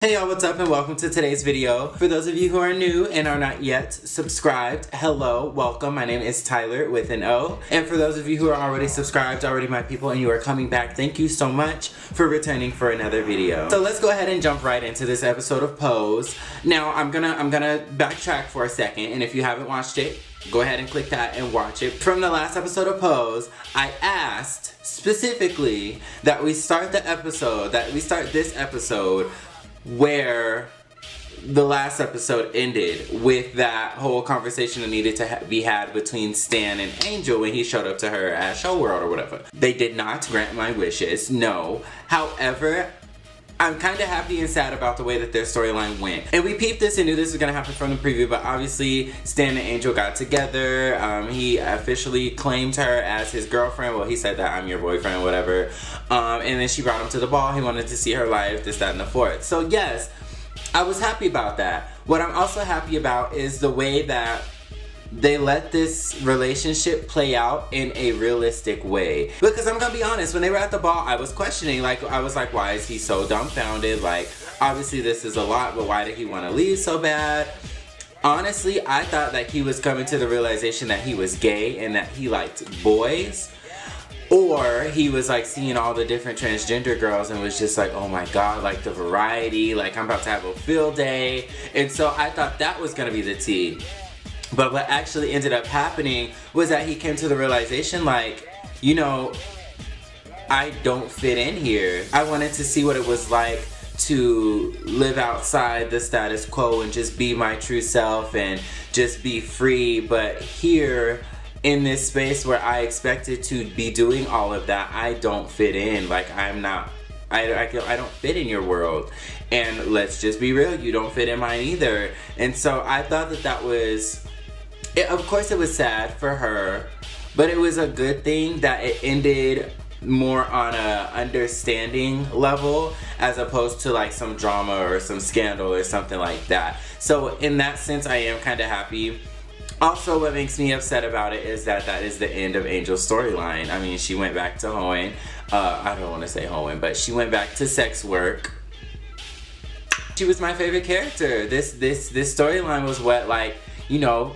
Hey y'all, what's up and welcome to today's video. For those of you who are new and are not yet subscribed, hello, welcome. My name is Tyler with an O. And for those of you who are already subscribed, already my people, and you are coming back, thank you so much for returning for another video. So let's go ahead and jump right into this episode of Pose. Now I'm gonna backtrack for a second, and if you haven't watched it, go ahead and click that and watch it. From the last episode of Pose, I asked specifically that we start this episode where the last episode ended, with that whole conversation that needed to be had between Stan and Angel when he showed up to her at Show World or whatever. They did not grant my wishes, no. However, I'm kind of happy and sad about the way that their storyline went. And we peeped this and knew this was going to happen from the preview, but obviously Stan and Angel got together. He officially claimed her as his girlfriend. Well, he said that, I'm your boyfriend, whatever. And then she brought him to the ball. He wanted to see her live, this, that, and the fourth. So yes, I was happy about that. What I'm also happy about is the way that they let this relationship play out in a realistic way. Because I'm gonna be honest, when they were at the ball, I was questioning, I was like, why is he so dumbfounded? Like, obviously this is a lot, but why did he want to leave so bad? Honestly, I thought that he was coming to the realization that he was gay and that he liked boys. Or he was like seeing all the different transgender girls and was just like, oh my god, like the variety, like I'm about to have a field day. And so I thought that was gonna be the tea. But what actually ended up happening was that he came to the realization, like, you know, I don't fit in here. I wanted to see what it was like to live outside the status quo and just be my true self and just be free. But here, in this space where I expected to be doing all of that, I don't fit in. Like, I don't fit in your world. And let's just be real, you don't fit in mine either. And so I thought that was... of course it was sad for her, but it was a good thing that it ended more on a understanding level as opposed to like some drama or some scandal or something like that. So in that sense, I am kind of happy. Also, what makes me upset about it is that is the end of Angel's storyline. I mean, she went back to hoeing. I don't want to say hoeing, but she went back to sex work. She was my favorite character. This storyline was what, like, you know,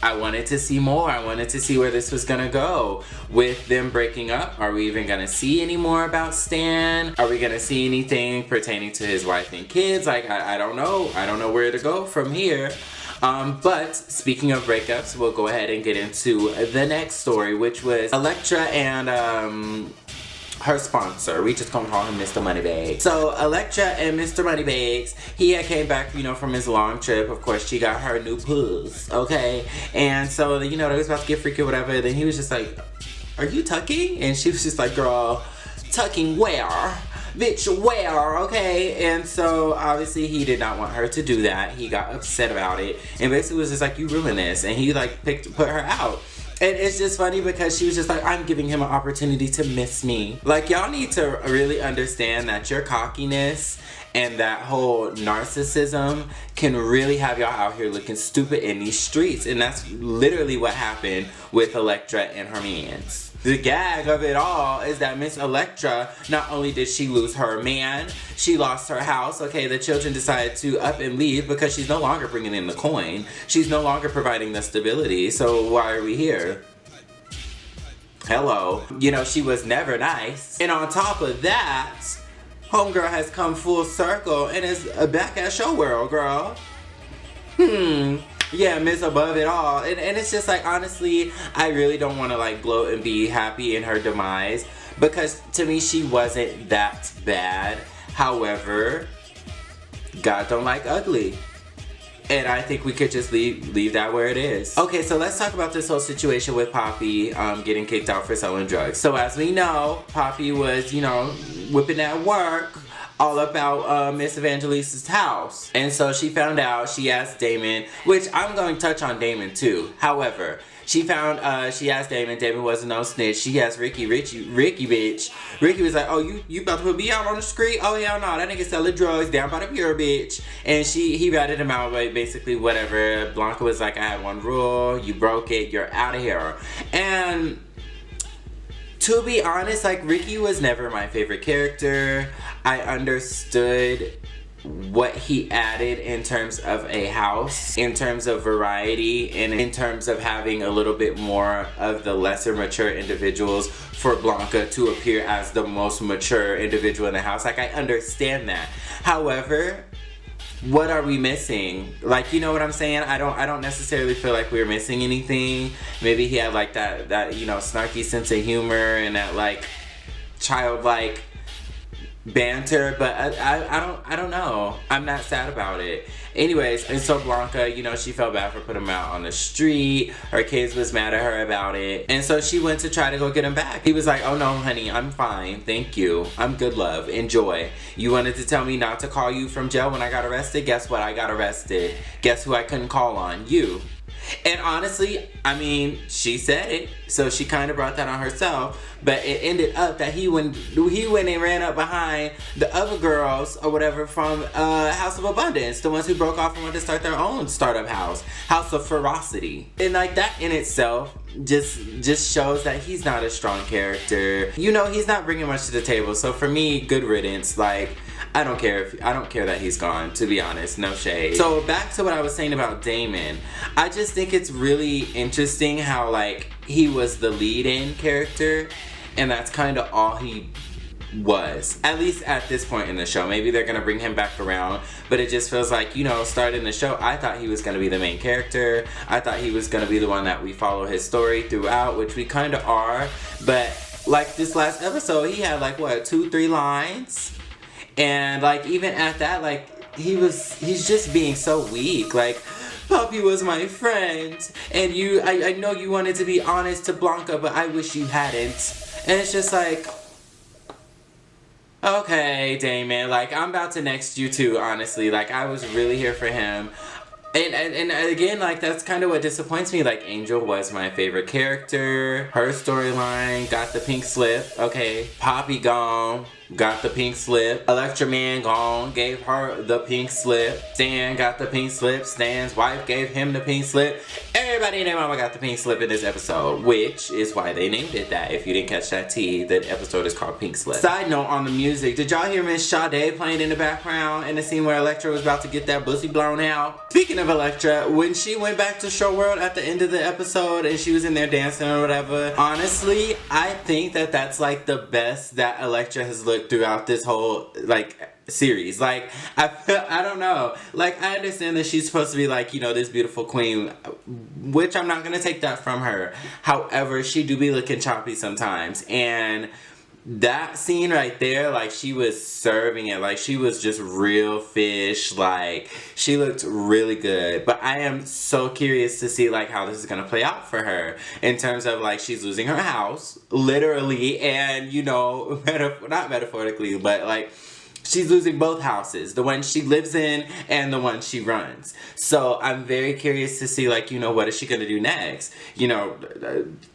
I wanted to see more. I wanted to see where this was gonna go. With them breaking up, are we even gonna see any more about Stan? Are we gonna see anything pertaining to his wife and kids? Like, I don't know. I don't know where to go from here. But speaking of breakups, we'll go ahead and get into the next story, which was Elektra and her sponsor. We just gonna call him Mr. Moneybags. So Elektra and Mr. Moneybags, he had came back, you know, from his long trip. Of course, she got her new puss, okay? And so, you know, they was about to get freaky or whatever. Then he was just like, are you tucking? And she was just like, girl, tucking where? Bitch, where? Okay? And so, obviously, he did not want her to do that. He got upset about it. And basically was just like, you ruined this. And he, like, put her out. And it's just funny because she was just like, I'm giving him an opportunity to miss me. Like, y'all need to really understand that your cockiness and that whole narcissism can really have y'all out here looking stupid in these streets. And that's literally what happened with Elektra and her mans. The gag of it all is that Miss Elektra, not only did she lose her man, she lost her house. Okay, the children decided to up and leave because she's no longer bringing in the coin. She's no longer providing the stability. So why are we here? Hello. You know, she was never nice. And on top of that, homegirl has come full circle and is back at Show World, girl. Yeah, Miss Above It All. And it's just like, honestly, I really don't want to like gloat and be happy in her demise, because to me she wasn't that bad. However, God don't like ugly. And I think we could just leave that where it is. Okay, so let's talk about this whole situation with Poppy getting kicked out for selling drugs. So as we know, Poppy was, you know, whipping that work all about Miss Evangelista's house. And so she found out, she asked Damon, which I'm going to touch on Damon too. However, she asked Damon wasn't no snitch. She asked Ricky, bitch. Ricky was like, oh, you about to put me out on the street? Oh, hell no, that nigga selling drugs down by the pier, bitch. And he ratted him out, like, basically whatever. Blanca was like, I had one rule, you broke it, you're out of here. And to be honest, like, Ricky was never my favorite character. I understood what he added in terms of a house, in terms of variety, and in terms of having a little bit more of the lesser mature individuals for Blanca to appear as the most mature individual in the house. Like, I understand that. However, what are we missing? Like, you know what I'm saying? I don't necessarily feel like we're missing anything. Maybe he had like that you know, snarky sense of humor and that like childlike banter, but I don't know. I'm not sad about it. Anyways, and so Blanca, you know, she felt bad for putting him out on the street. Her kids was mad at her about it. And so she went to try to go get him back. He was like, oh no, honey, I'm fine. Thank you. I'm good, love. Enjoy. You wanted to tell me not to call you from jail when I got arrested? Guess what? I got arrested. Guess who I couldn't call on? You. And honestly, I mean, she said it, so she kind of brought that on herself. But it ended up that he went and ran up behind the other girls or whatever from House of Abundance, the ones who broke off and wanted to start their own startup House of Ferocity. And like that in itself just shows that he's not a strong character. You know, he's not bringing much to the table. So for me, good riddance. Like, I don't care that he's gone, to be honest. No shade. So back to what I was saying about Damon. I just think it's really interesting how like he was the lead-in character, and that's kind of all he was, at least at this point in the show. Maybe they're gonna bring him back around, but it just feels like, you know, starting the show, I thought he was gonna be the main character. I thought he was gonna be the one that we follow his story throughout, which we kind of are. But like this last episode, he had like what, 2-3 lines. And like even at that, like he's just being so weak. Like, Puppy was my friend, and I know you wanted to be honest to Blanca, but I wish you hadn't. And it's just like, okay, Damon, like I'm about to next you too, honestly. Like, I was really here for him. And again, like, that's kind of what disappoints me. Like, Angel was my favorite character. Her storyline got the pink slip. Okay, Poppy gone, got the pink slip. Electra Man gone, gave her the pink slip. Stan got the pink slip. Stan's wife gave him the pink slip. Everybody and their mama got the pink slip in this episode, which is why they named it that. If you didn't catch that tea, the episode is called Pink Slip. Side note on the music, did y'all hear Miss Sade playing in the background in the scene where Electra was about to get that pussy blown out? Speaking of Electra, when she went back to Show World at the end of the episode and she was in there dancing or whatever, honestly, I think that that's like the best that Electra has looked throughout this whole like series. Like, I don't know. Like, I understand that she's supposed to be like, you know, this beautiful queen, which I'm not gonna take that from her. However, she do be looking choppy sometimes, and that scene right there, like, she was serving it. Like, she was just real fish. Like, she looked really good. But I am so curious to see, like, how this is gonna play out for her in terms of, like, she's losing her house, literally, and, you know, not metaphorically, but, like, she's losing both houses, the one she lives in and the one she runs. So I'm very curious to see, like, you know, what is she gonna do next? You know,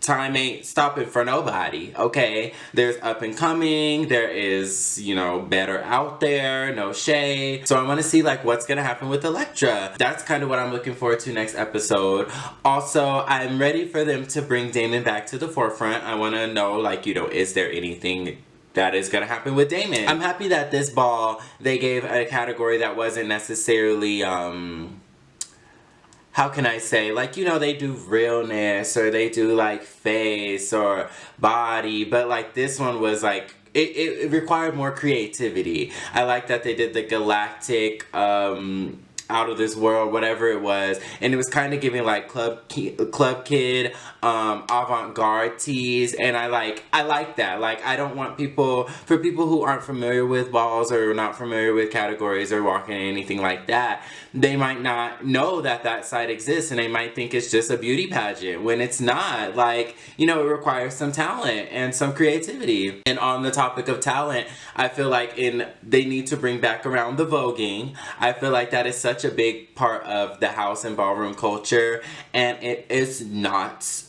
time ain't stopping for nobody, okay? There's up and coming, there is, you know, better out there, no shade. So I wanna see, like, what's gonna happen with Electra. That's kind of what I'm looking forward to next episode. Also, I'm ready for them to bring Damon back to the forefront. I wanna know, like, you know, is there anything that is gonna happen with Damon? I'm happy that this ball, they gave a category that wasn't necessarily, how can I say, like, you know, they do realness, or they do, like, face, or body, but, like, this one was, like, it required more creativity. I like that they did the galactic, out of this world, whatever it was, and it was kind of giving like club kid avant-garde tease, and I like that. Like, I don't want people who aren't familiar with balls or not familiar with categories or walking or anything like that, they might not know that that side exists, and they might think it's just a beauty pageant when it's not. Like, you know, it requires some talent and some creativity. And on the topic of talent, I feel like they need to bring back around the voguing. I feel like that is such a big part of the house and ballroom culture, and it is not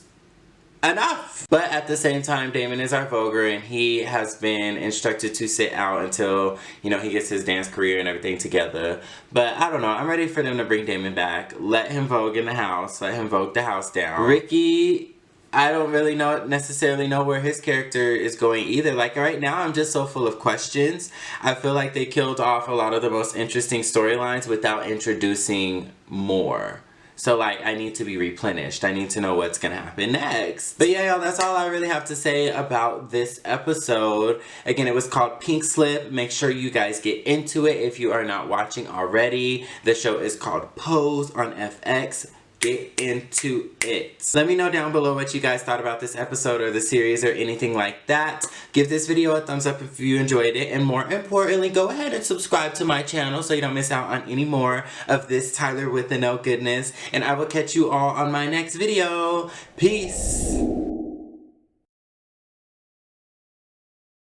enough. But at the same time, Damon is our voguer, and he has been instructed to sit out until, you know, he gets his dance career and everything together. But I don't know, I'm ready for them to bring Damon back. Let him vogue in the house. Let him vogue the house down. Ricky I don't really necessarily know where his character is going either. Like right now, I'm just so full of questions. I feel like they killed off a lot of the most interesting storylines without introducing more. So like, I need to be replenished. I need to know what's gonna happen next. But yeah, y'all, that's all I really have to say about this episode. Again, it was called Pink Slip. Make sure you guys get into it if you are not watching already. The show is called Pose on FX. Get into it. Let me know down below what you guys thought about this episode or the series or anything like that. Give this video a thumbs up if you enjoyed it, and more importantly, go ahead and subscribe to my channel so you don't miss out on any more of this Tyler with an O goodness, and I will catch you all on my next video. Peace.